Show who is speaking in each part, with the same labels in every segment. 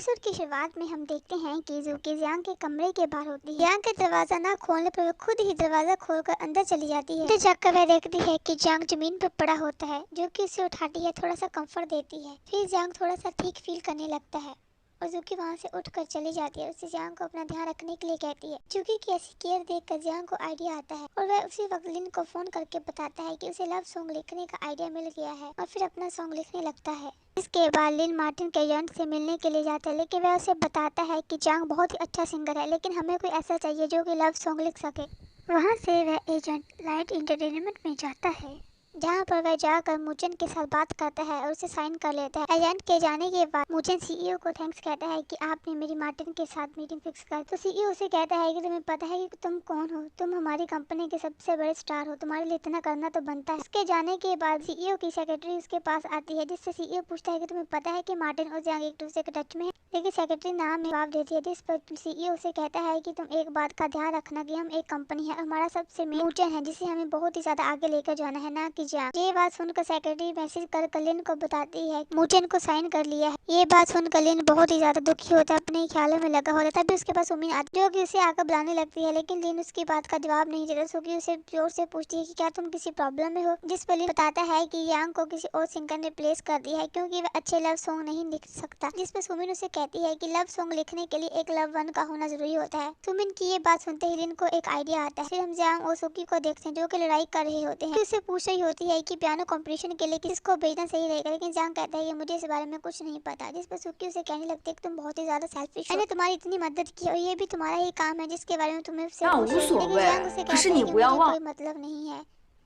Speaker 1: Episode की शुरुआत में हम देखते हैं कि ज़ूकी जियांग के कमरे के बाहर होती है। जियांग का दरवाजा ना खोलने पर वो खुद ही दरवाजा खोलकर अंदर चली जाती है। अंदर जाकर वह देखती है कि जियांग जमीन पर पड़ा होता है, जो कि उसे उठाती है, थोड़ा सा कंफर्ट देती है। फिर जियांग थोड़ा सा ठीक फील करने लगता है और ज़ूकी वहाँ से उठकर चली जाती है। उससे जियांग को अपना ध्यान रखने के लिए कहती है। ज़ूकी की ऐसी केयर देखकर जियांग को आइडिया आता है और वह उसी वक्त लिन को फोन करके बताता है कि उसे लव सॉन्ग लिखने का आइडिया मिल गया है और फिर अपना सॉन्ग लिखने लगता है। इसके बाद लिन मार्टिन के एजेंट से मिलने के लिए जाता है, लेकिन वह उसे बताता है कि जियांग बहुत ही अच्छा सिंगर है, लेकिन हमें कोई ऐसा चाहिए जो कि लव सॉन्ग लिख सके। वहाँ से वह एजेंट लाइट एंटरटेनमेंट में जाता है, जहाँ पर वह जाकर मुचन के साथ बात करता है और उसे साइन कर लेता है। एजेंट के जाने के बाद मुचन सीईओ को थैंक्स कहता है कि आपने मेरी मार्टिन के साथ मीटिंग फिक्स कर। तो सीईओ उसे कहता है कि तुम्हें पता है कि तुम कौन हो, तुम हमारी कंपनी के सबसे बड़े स्टार हो, तुम्हारे लिए इतना करना तो बनता है। उसके जाने के बाद सीईओ की सेक्रेटरी उसके पास आती है, जिससे सीईओ पूछता है कि तुम्हें पता है कि मार्टिन और जियांग एक दूसरे के टच में है, लेकिन सेक्रेटरी नाम में जवाब देती है, जिस पर सीईओ उसे कहता है कि तुम एक बात का ध्यान रखना कि हम एक कंपनी है, हमारा सबसे मेन मुचन है, जिसे हमें बहुत ही ज्यादा आगे लेकर जाना है, ना कि जियांग। ये बात सुनकर सेक्रेटरी मैसेज कर लिन को बताती है मुचन को साइन कर लिया है। ये बात सुनकर लिन बहुत ही ज्यादा दुखी होता है, अपने ख्यालों में लगा होता है। तभी उसके पास उम्मीद आती है, जो कि उसे आकर बुलाने लगती है, लेकिन लिन उसकी बात का जवाब नहीं देता। सुकी उसे जोर से पूछती है कि क्या तुम किसी प्रॉब्लम में हो, जिस पर लिन बताता है कि यांग को किसी और सिंगर ने रिप्लेस कर दिया है, क्योंकि वह अच्छे लव सॉन्ग नहीं लिख सकता। जिस पर सुमिन उसे कहती है कि लव सॉन्ग लिखने के लिए एक लव वन का होना जरूरी होता है। सुमिन की ये बात सुनते ही लिन को एक आइडिया आता है। फिर हम जियांग और सुकी को देखते हैं, जो कि लड़ाई कर रहे होते हैं। उससे पूछ रही होती है कि पियानो कंपटीशन के लिए किसको भेजना सही रहेगा, लेकिन जियांग कहता है कि मुझे इस बारे में कुछ नहीं पता। जिस पर सुकी उसे कहने लगती है कि तुम बहुत ही ज्यादा सेल्फिश हो, मैंने तुम्हारी इतनी मदद की और ये भी तुम्हारा ही काम है जिसके बारे में तुम्हें उससे
Speaker 2: 那
Speaker 1: पूछ
Speaker 2: 无
Speaker 1: रही हूँ।
Speaker 2: 所
Speaker 1: लेकिन
Speaker 2: 谓，
Speaker 1: जियांग उसे
Speaker 2: 可是
Speaker 1: कहता है
Speaker 2: 你
Speaker 1: कि
Speaker 2: 不要
Speaker 1: मुझे
Speaker 2: 忘，
Speaker 1: कोई मतलब नहीं है,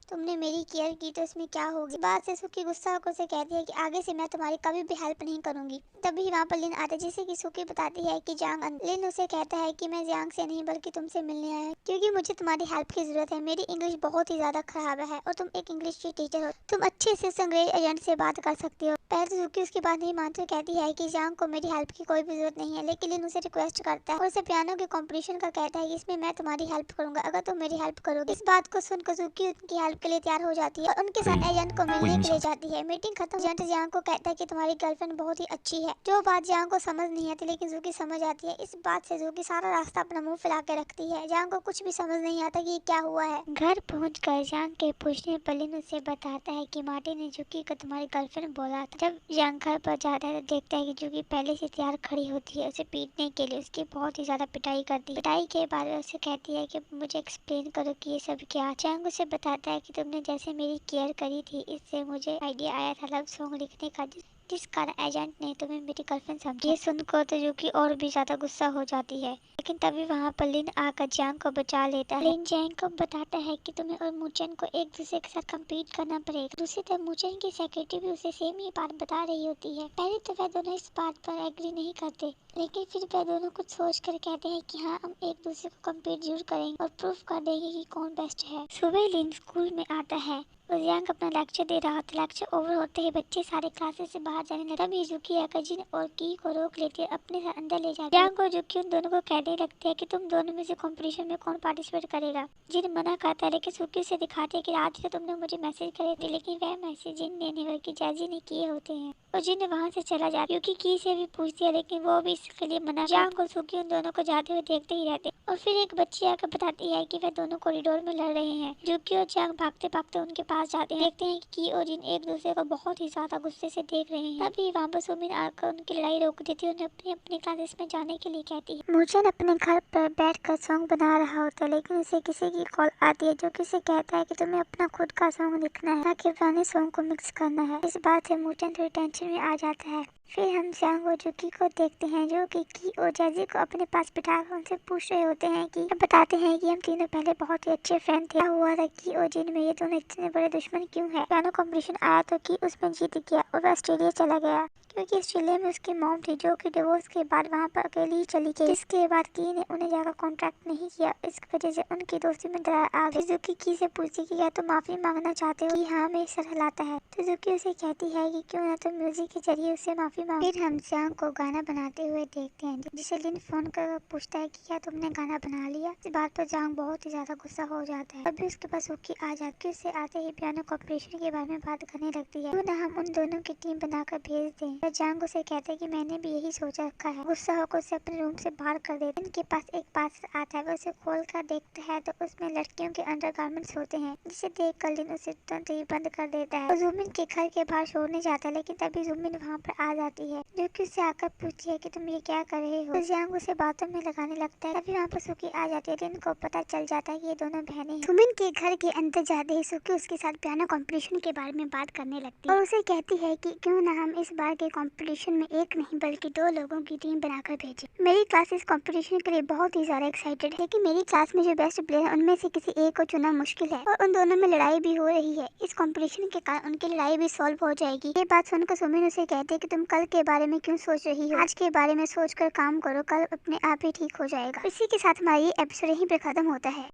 Speaker 1: तुमने मेरी केयर की तो इसमें क्या होगी। बात से सुकी गुस्सा होकर उसे कहती है कि आगे से मैं तुम्हारी कभी भी हेल्प नहीं करूंगी। तभी वहाँ पर लिन आता है, जिसे कि सुकी बताती है कि जियांग। लिन उसे कहता है कि मैं जियांग से नहीं बल्कि तुमसे मिलने आया हूं, क्योंकि मुझे तुम्हारी हेल्प की जरूरत है। मेरी इंग्लिश बहुत ही ज्यादा खराब है और तुम एक इंग्लिश की टीचर हो, तुम अच्छे से संग्रेज एजेंट से बात कर सकती हो। पहले तो सुकी उसकी बात नहीं मानती, कहती है कि जियांग को मेरी हेल्प की कोई भी जरूरत नहीं है, लेकिन लिन उसे रिक्वेस्ट करता है और उसे पियानो के कंपटीशन का कहता है कि इसमें मैं तुम्हारी हेल्प करूंगा अगर तुम मेरी हेल्प करोगे। इस बात को सुनकर सुकी उनकी हेल्प के लिए तैयार हो जाती है और उनके
Speaker 3: 可
Speaker 1: साथ
Speaker 3: 以
Speaker 1: एजेंट को
Speaker 3: 不
Speaker 1: मिलने
Speaker 3: 影
Speaker 1: के लिए
Speaker 3: 响。
Speaker 1: जाती है। मीटिंग खत्म एजेंट जियांग को कहता है कि तुम्हारी गर्लफ्रेंड बहुत ही अच्छी है, जो बात जियांग को समझ नहीं आती, लेकिन जूकी समझ आती है। इस बात से जूकी सारा रास्ता अपना मुंह फैला के रखती है। जियांग को कुछ भी समझ नहीं आता कि ये क्या हुआ है। घर पहुंचकर जियांग के पूछने पर लिन उसे बताता है कि मार्टिन ने जूकी को तुम्हारी गर्लफ्रेंड बोला था। जब जियांग घर पर जाता है तो देखता है कि जूकी पहले से तैयार खड़ी होती है उसे पीटने के लिए। उसकी बहुत ही ज्यादा पिटाई करती है। पिटाई के बाद उसे कहती है कि मुझे एक्सप्लेन करो कि ये सब क्या। जियांग उसे बताता है कि तुमने जैसे मेरी केयर करी थी, इससे मुझे आइडिया आया था लव सॉन्ग लिखने का, जिस कारण एजेंट ने तुम्हें मेरी गर्लफ्रेंड समझा। ये सुनकर तो जूकी और भी ज्यादा गुस्सा हो जाती है, लेकिन तभी वहाँ पर लिन आकर जियांग को बचा लेता है। लिन जियांग को बताता है कि तुम्हें और मुचन को एक दूसरे के साथ कम्पीट करना पड़ेगा। दूसरी तरफ मुचन की सेक्रेटरी भी उसे सेम ही बात बता रही होती है। पहले तो वह दोनों इस बात पर एग्री नहीं करते, लेकिन फिर वह दोनों कुछ सोच कर कहते हैं कि हाँ, हम एक दूसरे को कम्पीट जरूर करेंगे और प्रूफ कर देंगे कि कौन बेस्ट है। सुबह लिन स्कूल में आता है और जियांग अपना लेक्चर दे रहा था। लेक्चर ओवर होते ही बच्चे सारे क्लासेस से बाहर जाने लगे। तभी जूकी आकर जिन और की को रोक लेती है, अपने साथ अंदर ले जाती है। जियांग और जूकी उन दोनों को कहने लगती है कि तुम दोनों में से कंपटीशन में कौन पार्टिसिपेट करेगा। जिन मना करता है, लेकिन जूकी उसे दिखाती है कि आज तो तुमने मुझे मैसेज करे थे, लेकिन वह मैसेज जिन ने नहीं बल्कि जैजी ने किए होते हैं। और जिन वहाँ से चला जाता है। जूकी की से भी पूछती है, लेकिन वो भी इसके लिए मना। जियांग और जूकी उन दोनों को जाते हुए देखते ही रहते। और फिर एक बच्ची आकर बताती है कि वह दोनों कॉरिडोर में लड़ रहे हैं। जूकी और जियांग भागते भागते उनके पास जाते हैं। देखते हैं कि और जिन एक दूसरे को बहुत ही ज्यादा गुस्से से देख रहे हैं। तभी वहाँ पर सुमिन आकर उनकी लड़ाई रोक देती है, उन्हें अपनी अपनी क्लासेस में जाने के लिए कहती है। मुचन अपने घर पर बैठकर सॉन्ग बना रहा होता है, लेकिन उसे किसी की कॉल आती है, जो कि उसे कहता है कि तुम्हें अपना खुद का सॉन्ग लिखना है, ताकि पुराने सॉन्ग को मिक्स करना है। इस बात से मुचन थोड़ी टेंशन में आ जाता है। फिर हम जियांग और जूकी को देखते हैं, जो कि की और जैजी को अपने पास बिठाकर उनसे पूछ रहे होते हैं कि बताते हैं कि हम तीनों पहले बहुत ही अच्छे फ्रेंड थे। क्या हुआ था की और जिन में ये दोनों इतने बड़े दुश्मन क्यों है। पियानो कंपटीशन आया तो की उसमें जीत गया और वह ऑस्ट्रेलिया चला गया, क्योंकि ऑस्ट्रेलिया में उसकी मॉम थी, जो कि डिवोर्स के बाद वहाँ पर अकेली ही चली गई। इसके बाद की ने उन्हें जाकर कॉन्ट्रैक्ट नहीं किया, इस वजह से उनकी दोस्ती में दरार आ गई। जूकी की से पूछती कि क्या तुम माफी मांगना चाहते हो। कि हाँ, में सर हिलाता है। तो जूकी उसे कहती है कि क्यों ना तुम म्यूजिक के जरिए उससे माफी मांगो। फिर हम जियांग को गाना बनाते हुए देखते हैं, जिसे लिन फोन कर पूछता है कि क्या तुमने गाना बना लिया। इस बात पर जियांग बहुत ही ज्यादा गुस्सा हो जाता है। अभी उसके पास जूकी आ जाती है। उससे आते ही पियानो कॉम्पिटिशन के बारे में बात करने लगती है। क्यों ना हम उन दोनों की टीम बनाकर भेज दें जांग उसे कहते हैं कि मैंने भी यही सोच रखा है। गुस्सा होकर उसे अपने रूम से बाहर कर देते हैं। इनके पास एक पार्सल आता है, वो उसे खोल कर देखता है तो उसमें लड़कियों के अंडरगारमेंट्स होते हैं, जिसे देख कर लिन उसे तुरंत ही बंद कर देता है। जूमिन के घर के बाहर छोड़ने जाता है, लेकिन तभी जूमिन वहाँ पर आ जाती है, जो कि उससे आकर पूछती है कि तुम ये क्या कर रहे हो। तो जियांग उसे बातों में लगाने लगता है। तभी वहाँ पर सुकी आ जाती है। लिन को पता चल जाता है कि ये दोनों बहनें हैं। जूमिन के घर के अंदर जाते ही सुकी उसके साथ पियानो कंपटीशन के बारे में बात करने लगती है और उसे कहती है कि क्यों ना हम इस बार के कंपटीशन में एक नहीं बल्कि 2 लोगों की टीम बनाकर भेजें। मेरी क्लास इस कंपटीशन के लिए बहुत ही ज्यादा एक्साइटेड है, लेकिन मेरी क्लास में जो बेस्ट प्लेयर उनमें से किसी एक को चुनना मुश्किल है और उन दोनों में लड़ाई भी हो रही है। इस कंपटीशन के कारण उनकी लड़ाई भी सॉल्व हो जाएगी। ये बात सुनकर सुमिन उसे कहते हैं कि तुम कल के बारे में क्यों सोच रही हो, आज के बारे में सोचकर काम करो, कल अपने आप ही ठीक हो जाएगा। इसी के साथ हमारा ये एपिसोड यहीं पे खत्म होता है।